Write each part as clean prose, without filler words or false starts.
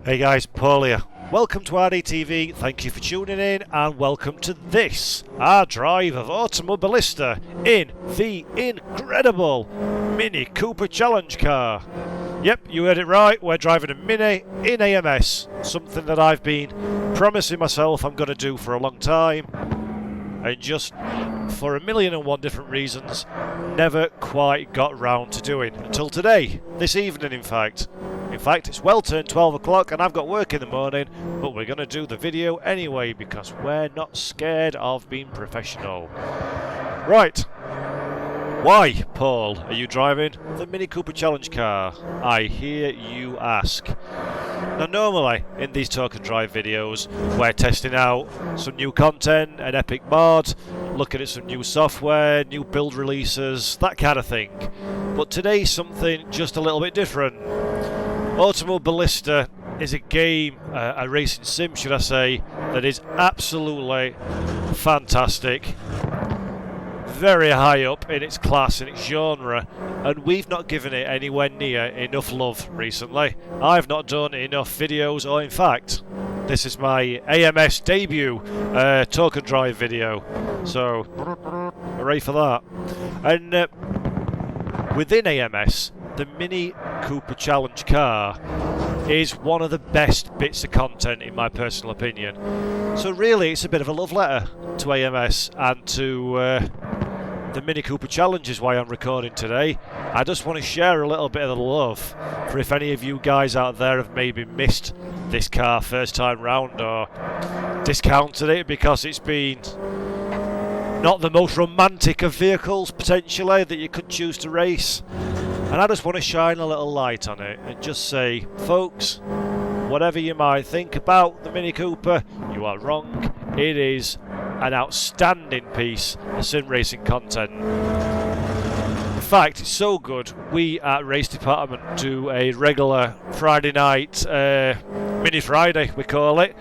Hey guys, Paul here. Welcome to RDTV, thank you for tuning in, and welcome to this, our drive of Automobilista in the incredible Mini Cooper Challenge car. Yep, you heard it right, we're driving a Mini in AMS, something that I've been promising myself I'm going to do for a long time, and just for a million and one different reasons, never quite got round to doing, until today, this evening in fact. In fact, it's well turned 12 o'clock and I've got work in the morning, but we're going to do the video anyway because we're not scared of being professional. Right. Why, Paul, are you driving the Mini Cooper Challenge car? I hear you ask. Now normally, in these talk and drive videos, we're testing out some new content, an epic mod, looking at some new software, new build releases, that kind of thing. But today's something just a little bit different. Automobilista is a game, a racing sim should I say, that is absolutely fantastic. Very high up in its class, in its genre, and we've not given it anywhere near enough love recently. I've not done enough videos, or in fact, this is my AMS debut talk and drive video, so hooray for that. And within AMS, the Mini Cooper Challenge car is one of the best bits of content in my personal opinion. So really it's a bit of a love letter to AMS and to the Mini Cooper Challenge is why I'm recording today. I just want to share a little bit of the love for if any of you guys out there have maybe missed this car first time round or discounted it because it's been not the most romantic of vehicles potentially that you could choose to race. And I just want to shine a little light on it and just say, folks, whatever you might think about the Mini Cooper, you are wrong. It is an outstanding piece of sim racing content. In fact, it's so good, we at RaceDepartment do a regular Friday night, Mini Friday we call it,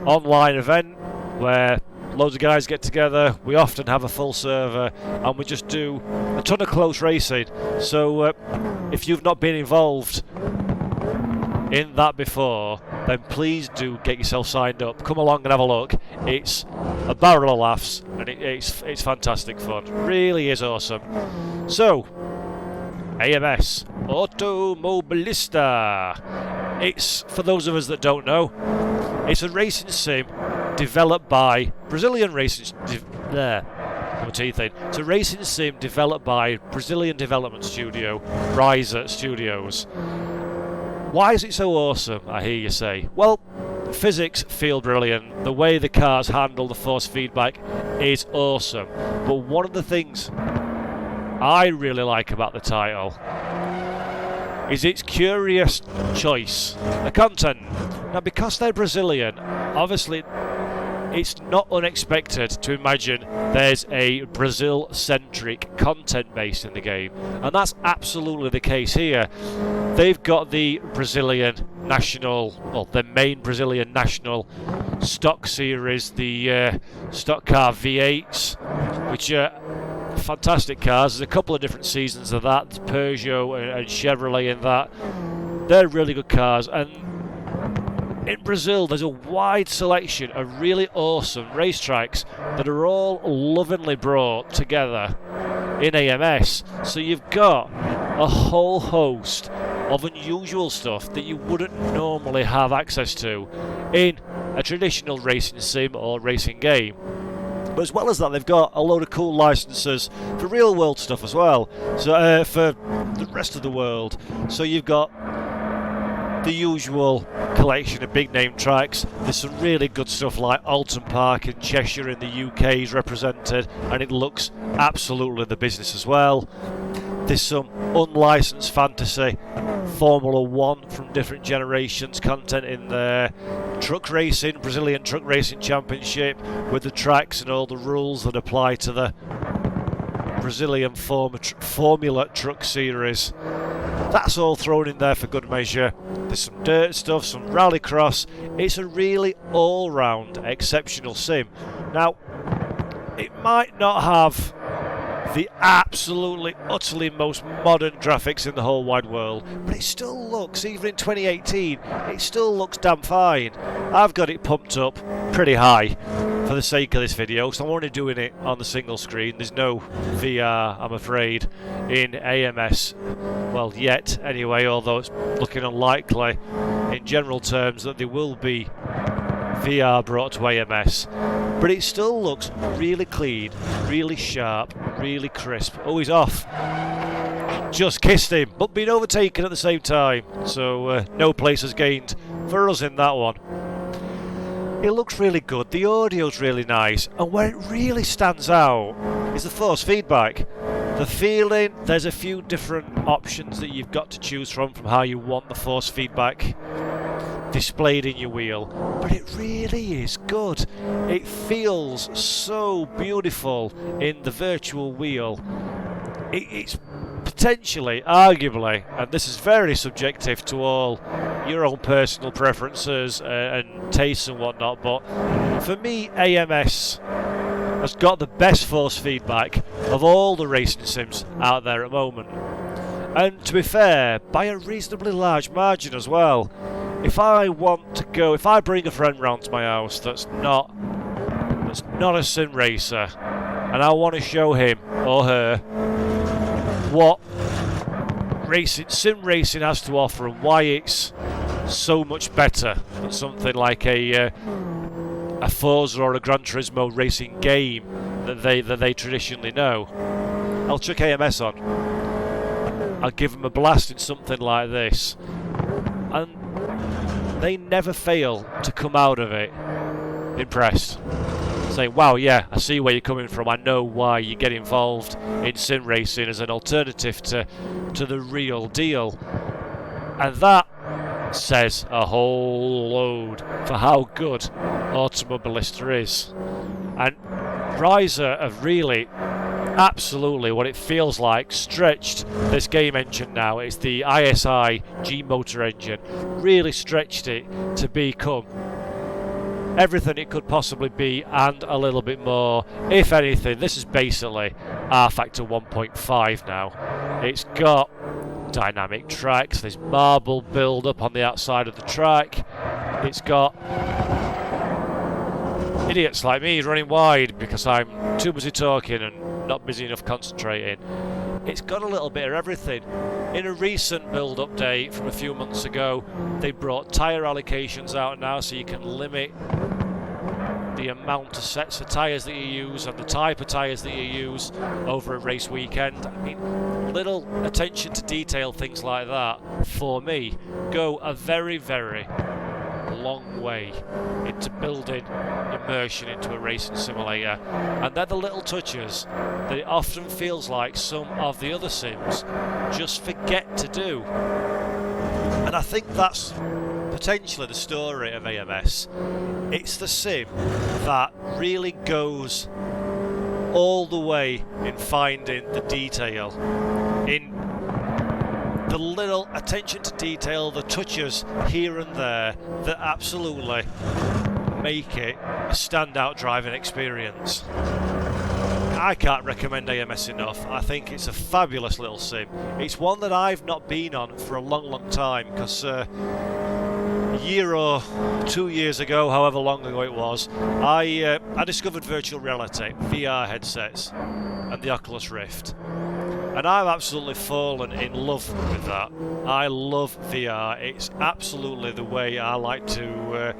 online event where loads of guys get together, we often have a full server, and we just do a ton of close racing. So if you've not been involved in that before, then please do get yourself signed up. Come along and have a look. It's a barrel of laughs, and it's fantastic fun. Really is awesome. So, AMS, Automobilista. It's, for those of us that don't know, it's a racing sim developed by Brazilian racing. It's a racing sim developed by Brazilian development studio, Riser Studios. Why is it so awesome, I hear you say? Well, the physics feel brilliant. The way the cars handle the force feedback is awesome. But one of the things I really like about the title is its curious choice, the content. Now, because they're Brazilian, obviously it's not unexpected to imagine there's a Brazil-centric content base in the game, and that's absolutely the case here. They've got the Brazilian national, well, the main Brazilian national stock series, the stock car V8s, which are fantastic cars. There's a couple of different seasons of that. There's Peugeot and Chevrolet in that. They're really good cars, and in Brazil there's a wide selection of really awesome racetracks that are all lovingly brought together in AMS. So you've got a whole host of unusual stuff that you wouldn't normally have access to in a traditional racing sim or racing game. But as well as that, they've got a load of cool licenses for real world stuff as well, so for the rest of the world. So you've got the usual collection of big name tracks. There's some really good stuff like Alton Park in Cheshire in the UK is represented, and it looks absolutely the business as well. There's some unlicensed fantasy Formula 1 from different generations content in there. Truck racing, Brazilian Truck Racing Championship with the tracks and all the rules that apply to the Brazilian Formula Truck Series. That's all thrown in there for good measure. There's some dirt stuff, some rallycross. It's a really all-round exceptional sim. Now, it might not have the absolutely, utterly most modern graphics in the whole wide world, but it still looks, even in 2018, it still looks damn fine. I've got it pumped up pretty high for the sake of this video, so I'm only doing it on the single screen. There's no VR, I'm afraid, in AMS, well, yet anyway, although it's looking unlikely in general terms that there will be VR brought to AMS, but it still looks really clean, really sharp, really crisp. Oh, he's off. Just kissed him, but been overtaken at the same time, so no places gained for us in that one. It looks really good, the audio's really nice, and where it really stands out is the force feedback. The feeling, there's a few different options that you've got to choose from how you want the force feedback displayed in your wheel, but it really is good. It feels so beautiful in the virtual wheel. It's potentially, arguably, and this is very subjective to all your own personal preferences and tastes and whatnot, but for me, AMS has got the best force feedback of all the racing sims out there at the moment. And to be fair, by a reasonably large margin as well. If I bring a friend round to my house that's not a sim racer, and I want to show him or her what sim racing has to offer and why it's so much better than something like a Forza or a Gran Turismo racing game that they traditionally know, I'll chuck AMS on. I'll give them a blast in something like this, and they never fail to come out of it impressed, saying, wow, yeah, I see where you're coming from, I know why you get involved in sim racing as an alternative to the real deal. And that says a whole load for how good Automobilista is. And Riser have really, absolutely, what it feels like, stretched this game engine now. It's the ISI G-Motor engine. Really stretched it to become everything it could possibly be and a little bit more. If anything, this is basically R-Factor 1.5 now. It's got dynamic tracks, there's marble build up on the outside of the track. It's got idiots like me running wide because I'm too busy talking and not busy enough concentrating. It's got a little bit of everything. In a recent build update from a few months ago, they brought tyre allocations out now, so you can limit the amount of sets of tyres that you use and the type of tyres that you use over a race weekend. I mean, little attention to detail, things like that, for me, go a very, very long way into building immersion into a racing simulator, and they're the little touches that it often feels like some of the other sims just forget to do. And I think that's potentially the story of AMS. It's the sim that really goes all the way in finding the detail, in the little attention to detail, the touches here and there that absolutely make it a standout driving experience. I can't recommend AMS enough. I think it's a fabulous little sim. It's one that I've not been on for a long time, because a year or 2 years ago, however long ago it was, I discovered virtual reality, VR headsets, and the Oculus Rift. And I've absolutely fallen in love with that. I love VR. It's absolutely the way I like to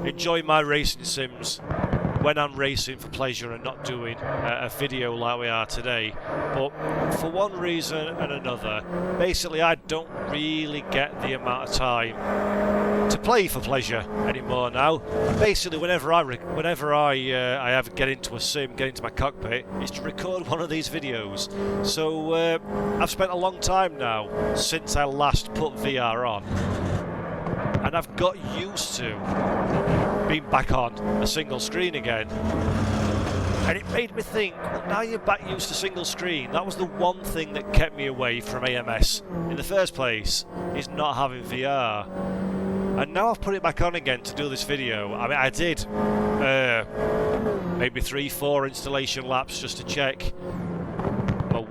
enjoy my racing sims when I'm racing for pleasure and not doing a video like we are today. But for one reason and another, basically I don't really get the amount of time to play for pleasure anymore now. Basically, whenever I ever get into a sim, get into my cockpit, it's to record one of these videos. So I've spent a long time now since I last put VR on, and I've got used to being back on a single screen again. And it made me think, well, now you're back used to single screen. That was the one thing that kept me away from AMS in the first place, is not having VR. And now I've put it back on again to do this video. I mean, I did maybe 3-4 installation laps just to check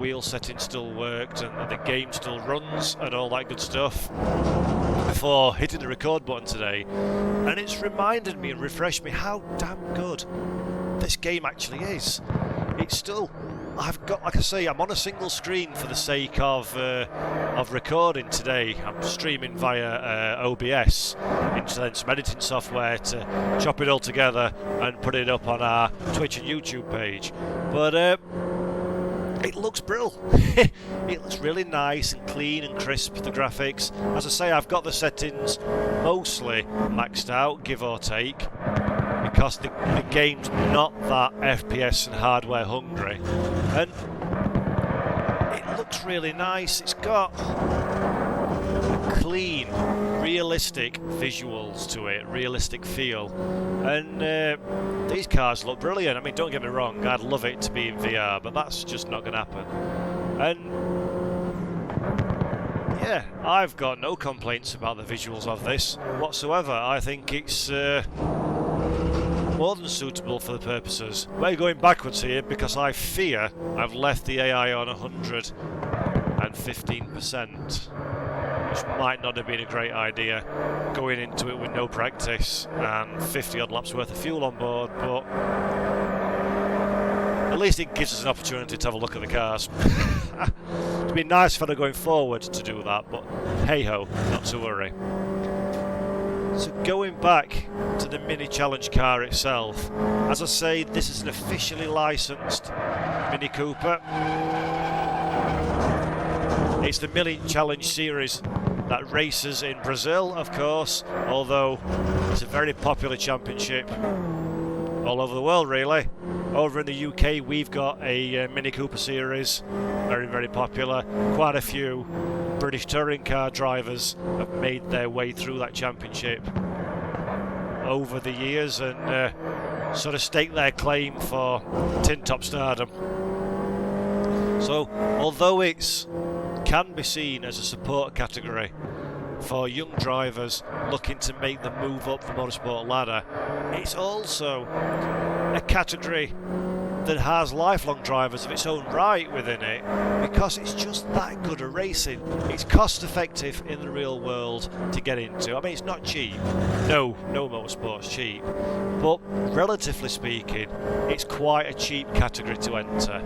wheel settings still worked and the game still runs and all that good stuff before hitting the record button today, and it's reminded me and refreshed me how damn good this game actually is. It's still, I've got, like I say, I'm on a single screen for the sake of recording today. I'm streaming via OBS into then some editing software to chop it all together and put it up on our Twitch and YouTube page. But it looks brilliant. It looks really nice and clean and crisp, the graphics. As I say, I've got the settings mostly maxed out, give or take, because the game's not that FPS and hardware hungry. And it looks really nice. It's got clean, realistic visuals to it, realistic feel. And these cars look brilliant. I mean, don't get me wrong, I'd love it to be in VR, but that's just not going to happen. And yeah, I've got no complaints about the visuals of this whatsoever. I think it's more than suitable for the purposes. We're going backwards here because I fear I've left the AI on 115%, which might not have been a great idea going into it with no practice and 50 odd laps worth of fuel on board, but at least it gives us an opportunity to have a look at the cars. It'd be nice if I'd going forward to do that, but hey ho, not to worry. So going back to the Mini Challenge car itself, as I say, this is an officially licensed Mini Cooper. It's the Mini Challenge series that races in Brazil, of course, although it's a very popular championship all over the world, really. Over in the UK, we've got a Mini Cooper series, very, very popular. Quite a few British touring car drivers have made their way through that championship over the years and sort of staked their claim for tin top stardom. So, although it can be seen as a support category for young drivers looking to make the move up the motorsport ladder, it's also a category that has lifelong drivers of its own right within it, because it's just that good at racing. It's cost effective in the real world to get into. I mean, it's not cheap. No motorsport's cheap. But relatively speaking, it's quite a cheap category to enter.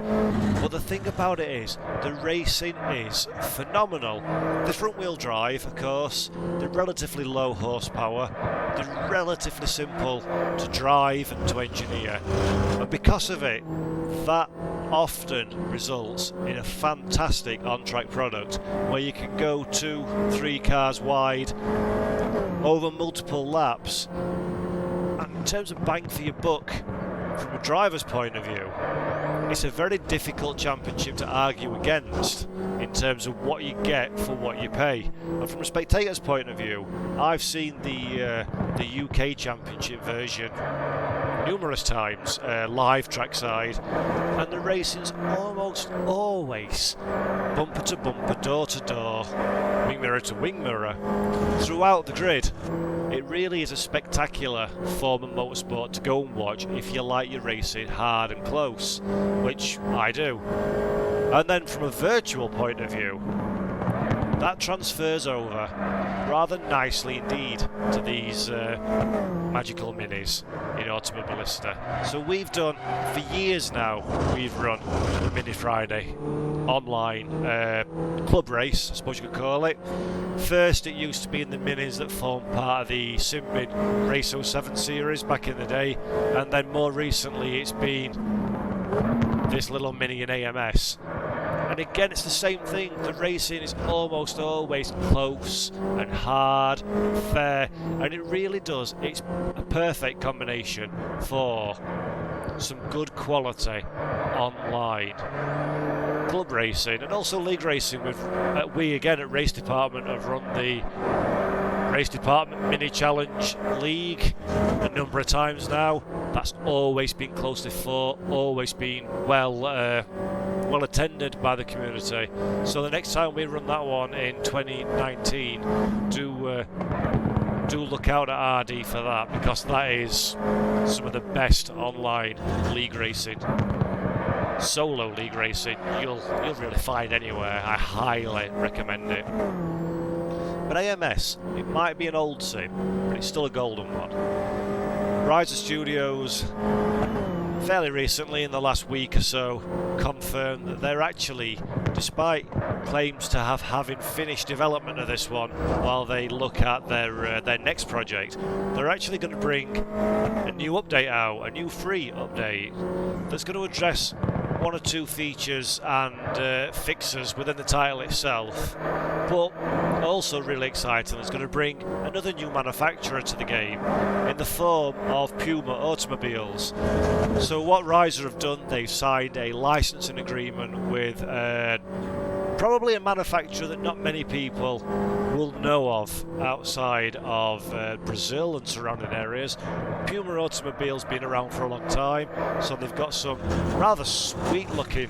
But the thing about it is, the racing is phenomenal. The front wheel drive, of course, the relatively low horsepower, the relatively simple to drive and to engineer. And because of it, that often results in a fantastic on-track product where you can go 2-3 cars wide over multiple laps. And in terms of bang for your buck, from a driver's point of view, it's a very difficult championship to argue against in terms of what you get for what you pay. And from a spectator's point of view, I've seen the UK championship version numerous times, live trackside, and the racing's almost always bumper to bumper, door to door, wing mirror to wing mirror, throughout the grid. It really is a spectacular form of motorsport to go and watch if you like your racing hard and close, which I do. And then from a virtual point of view, that transfers over rather nicely indeed to these magical minis in Automobilista. So we've done, for years now, we've run the Mini Friday online club race, I suppose you could call it. First it used to be in the minis that formed part of the Simbin Race 07 series back in the day, and then more recently it's been this little mini in AMS. And again, it's the same thing. The racing is almost always close and hard and fair, and it really does. It's a perfect combination for some good quality online club racing and also league racing. We again at Race Department have run the Race Department Mini Challenge League a number of times now. That's always been closely fought, always been well attended by the community. So the next time we run that one in 2019, do look out at RD for that, because that is some of the best online league racing. solo league racing you'll really find anywhere. I highly recommend it. But AMS, it might be an old sim, but it's still a golden one. Riser Studios, fairly recently, in the last week or so, confirmed that they're actually, despite claims to having finished development of this one while they look at their next project, they're actually going to bring a new update out, a new free update that's going to address one or two features and fixes within the title itself, but also really exciting, it's going to bring another new manufacturer to the game in the form of Puma Automobiles. So what Riser have done, they've signed a licensing agreement with probably a manufacturer that not many people will know of outside of Brazil and surrounding areas. Puma Automobile's been around for a long time, so they've got some rather sweet looking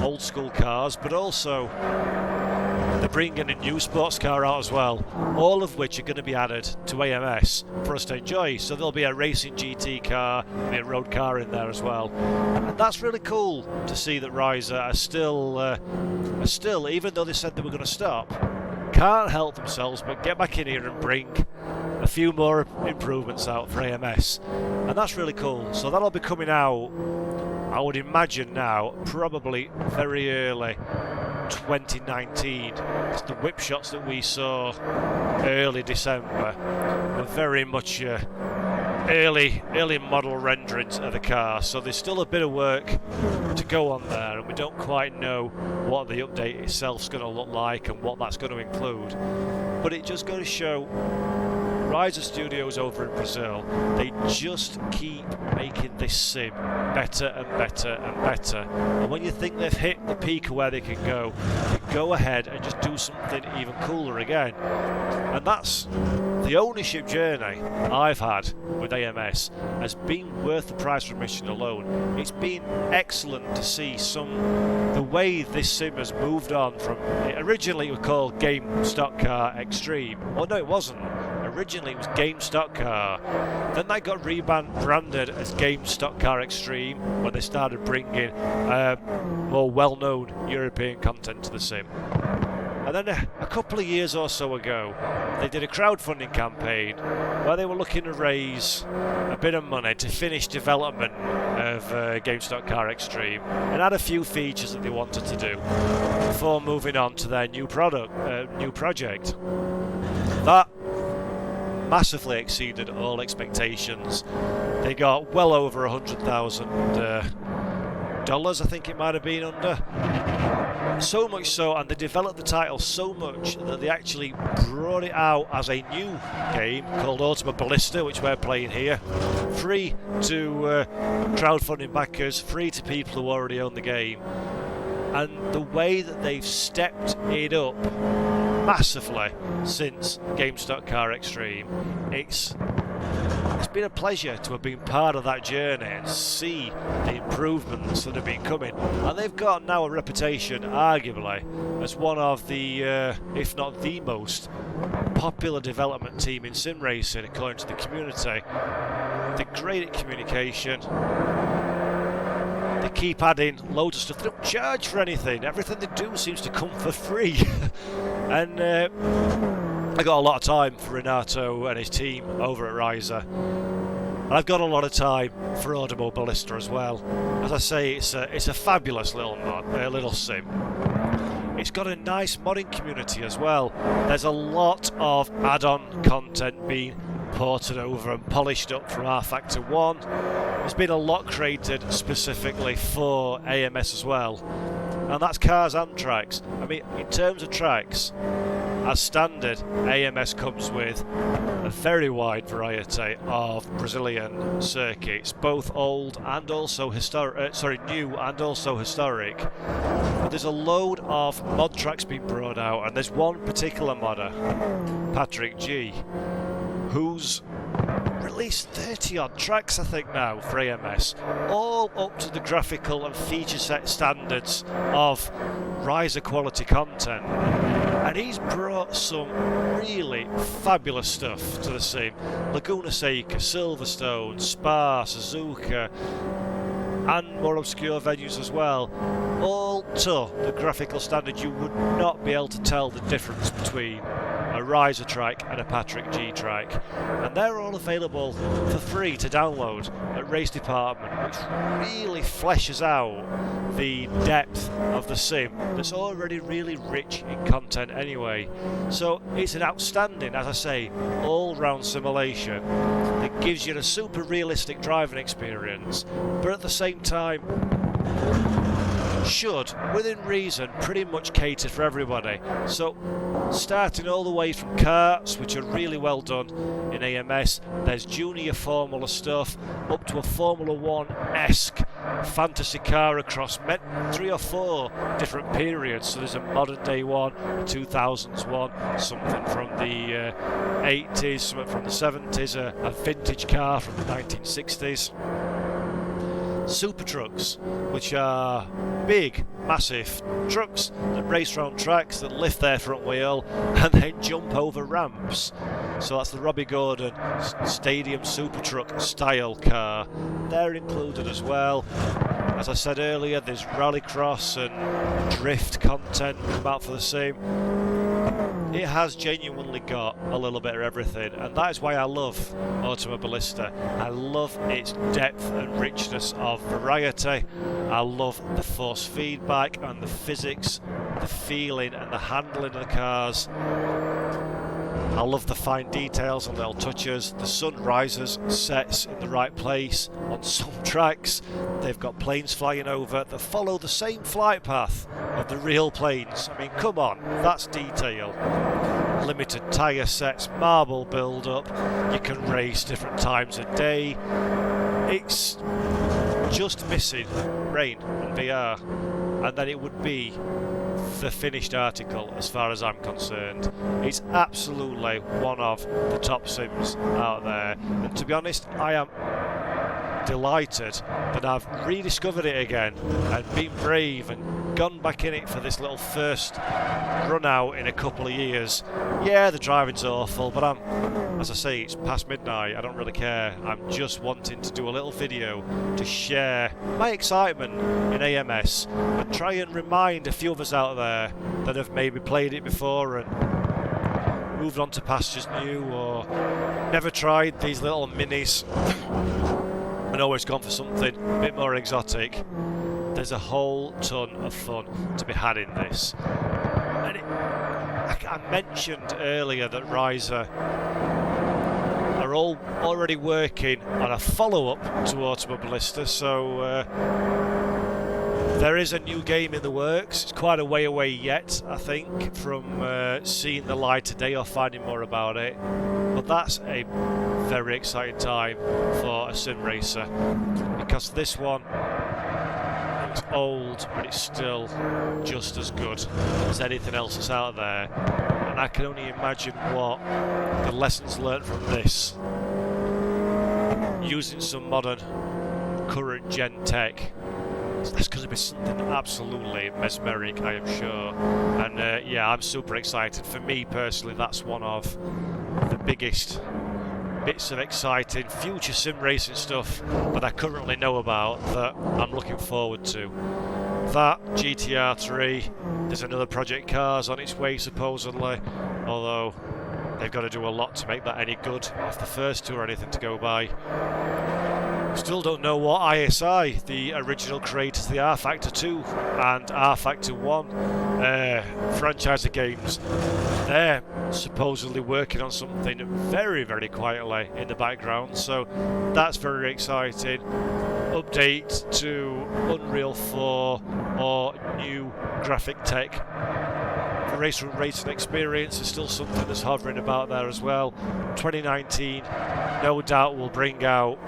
old school cars, but also they're bringing a new sports car out as well, all of which are going to be added to AMS for us to enjoy. So there'll be a racing GT car, a road car in there as well. And that's really cool to see that Riser are still, even though they said they were going to stop, can't help themselves but get back in here and bring a few more improvements out for AMS. And that's really cool. So that'll be coming out, I would imagine now, probably very early 2019. It's the whip shots that we saw early December were very much early model renderings of the car, so there's still a bit of work to go on there, and we don't quite know what the update itself's going to look like and what that's going to include, but it just goes to show Riser Studios over in Brazil, they just keep making this sim better and better and better. And when you think they've hit the peak of where they can go ahead and just do something even cooler again. And that's the ownership journey I've had with AMS has been worth the price of admission alone. It's been excellent to see the way this sim has moved on from, originally it was called Game Stock Car Extreme. Oh no, it wasn't. Originally it was Game Stock Car, then that got rebranded as Game Stock Car Extreme when they started bringing more well-known European content to the sim. And then a couple of years or so ago, they did a crowdfunding campaign where they were looking to raise a bit of money to finish development of Game Stock Car Extreme and add a few features that they wanted to do before moving on to their new project. That massively exceeded all expectations. They got well over $100,000, I think it might have been under. So much so, and they developed the title so much that they actually brought it out as a new game called Automobilista, which we're playing here. Free to crowdfunding backers, free to people who already own the game. And the way that they've stepped it up massively since Game Stock Car Extreme, it's been a pleasure to have been part of that journey and see the improvements that have been coming. And they've got now a reputation, arguably, as one of the, if not the most popular development team in sim racing, according to the community. They're great at communication. They keep adding loads of stuff. They don't charge for anything. Everything they do seems to come for free. And I got a lot of time for Renato and his team over at Riser. And I've got a lot of time for Automobilista as well. As I say, it's a fabulous little sim. It's got a nice modding community as well. There's a lot of add-on content being ported over and polished up from R-Factor 1. There's been a lot created specifically for AMS as well. And that's cars and tracks. I mean, in terms of tracks, as standard, AMS comes with a very wide variety of Brazilian circuits, both old and also new and also historic. But there's a load of mod tracks being brought out, and there's one particular modder, Patrick G, who's released 30 odd tracks I think now for AMS, all up to the graphical and feature set standards of Riser quality content, and he's brought some really fabulous stuff to the sim. Laguna Seca, Silverstone, Spa, Suzuka, and more obscure venues as well, all to the graphical standard. You would not be able to tell the difference between a Riser track and a Patrick G track, and they're all available for free to download at RaceDepartment, which really fleshes out the depth of the sim that's already really rich in content anyway. So it's an outstanding, as I say, all-round simulation that gives you a super realistic driving experience, but at the same time should, within reason, pretty much cater for everybody. So starting all the way from karts, which are really well done in AMS, there's junior Formula stuff, up to a Formula 1-esque fantasy car across 3 or 4 different periods. So there's a modern day one, a 2000s one, something from the 80s, something from the 70s, a vintage car from the 1960s. Super trucks, which are big, massive trucks that race round tracks, that lift their front wheel and then jump over ramps. So that's the Robbie Gordon Stadium Super Truck style car. They're included as well. As I said earlier, there's rallycross and drift content come out for the sim. It has genuinely got a little bit of everything, and that is why I love Automobilista. I love its depth and richness of variety. I love the force feedback and the physics, the feeling and the handling of the cars. I love the fine details and little touches. The sun rises, sets in the right place. On some tracks, they've got planes flying over that follow the same flight path of the real planes. I mean, come on, that's detail. Limited tyre sets, marble build-up. You can race different times of day. It's just missing rain and VR, and then it would be the finished article as far as I'm concerned. It's absolutely one of the top sims out there, and to be honest, I am delighted that I've rediscovered it again and been brave and gone back in it for this little first run out in a couple of years. Yeah, the driving's awful, but as I say, it's past midnight, I don't really care. I'm just wanting to do a little video to share my excitement in AMS and try and remind a few of us out there that have maybe played it before and moved on to pastures new, or never tried these little minis and always gone for something a bit more exotic. There's a whole ton of fun to be had in this. And I mentioned earlier that Riser are all already working on a follow-up to Automobilista, so there is a new game in the works. It's quite a way away yet, I think, from seeing the light of day or finding more about it. But that's a very exciting time for a sim racer, because this one, it's old, but it's still just as good as anything else that's out there. And I can only imagine what the lessons learned from this, using some modern, current gen tech, that's going to be something absolutely mesmeric, I am sure. And yeah, I'm super excited. For me personally, that's one of the biggest bits of exciting future sim racing stuff that I currently know about that I'm looking forward to. That, GTR 3, there's another Project Cars on its way supposedly, although they've got to do a lot to make that any good if the first two are anything to go by. Still don't know what ISI, the original creators of the R Factor 2 and R Factor 1 franchiser games, they're supposedly working on something very, very quietly in the background, so that's very exciting. Update to Unreal 4 or new graphic tech. The racing experience is still something that's hovering about there as well. 2019 no doubt will bring out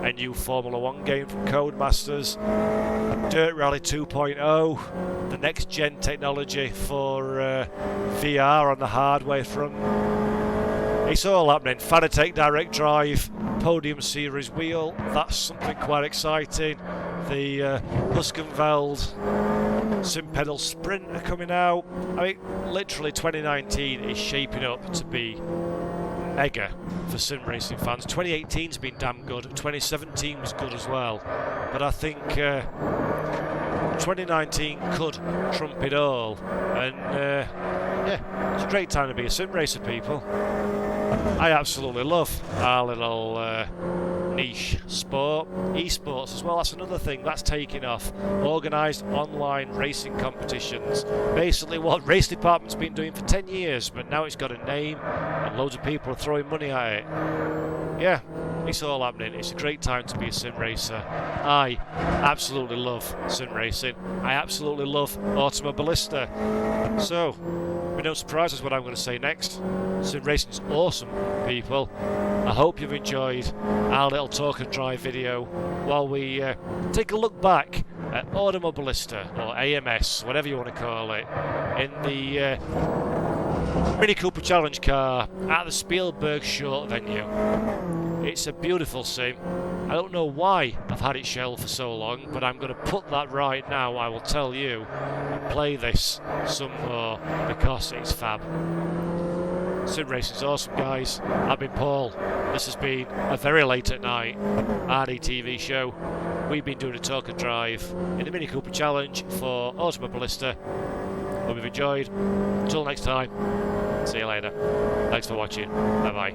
a new Formula 1 game from Codemasters, Dirt Rally 2.0, the next gen technology for VR on the hardware front. It's all happening. Fanatec Direct Drive, Podium Series wheel, that's something quite exciting. The Huskenveld Sim Pedal Sprint are coming out. I mean, literally 2019 is shaping up to be mega for sim racing fans. 2018's been damn good. 2017 was good as well. But I think 2019 could trump it all. And yeah, it's a great time to be a sim racer, people. I absolutely love our little niche sport. Esports as well, that's another thing that's taking off. Organised online racing competitions. Basically what RaceDepartment's been doing for 10 years, but now it's got a name and loads of people are throwing money at it. Yeah, it's all happening. It's a great time to be a sim racer. I absolutely love sim racing. I absolutely love Automobilista. So, with no surprises what I'm going to say next. Sim racing is awesome, people. I hope you've enjoyed our little talk and drive video while we take a look back at Automobilista, or AMS, whatever you want to call it, in the Mini Cooper Challenge car at the Spielberg Short venue. It's a beautiful sim. I don't know why I've had it shelved for so long, but I'm going to put that right now, I will tell you, and play this some more because it's fab. Sim racing's awesome, guys. I've been Paul. This has been a very late at night RDTV show. We've been doing a talk and drive in the Mini Cooper Challenge for Automobilista. Hope you've enjoyed. Until next time, see you later. Thanks for watching. Bye bye.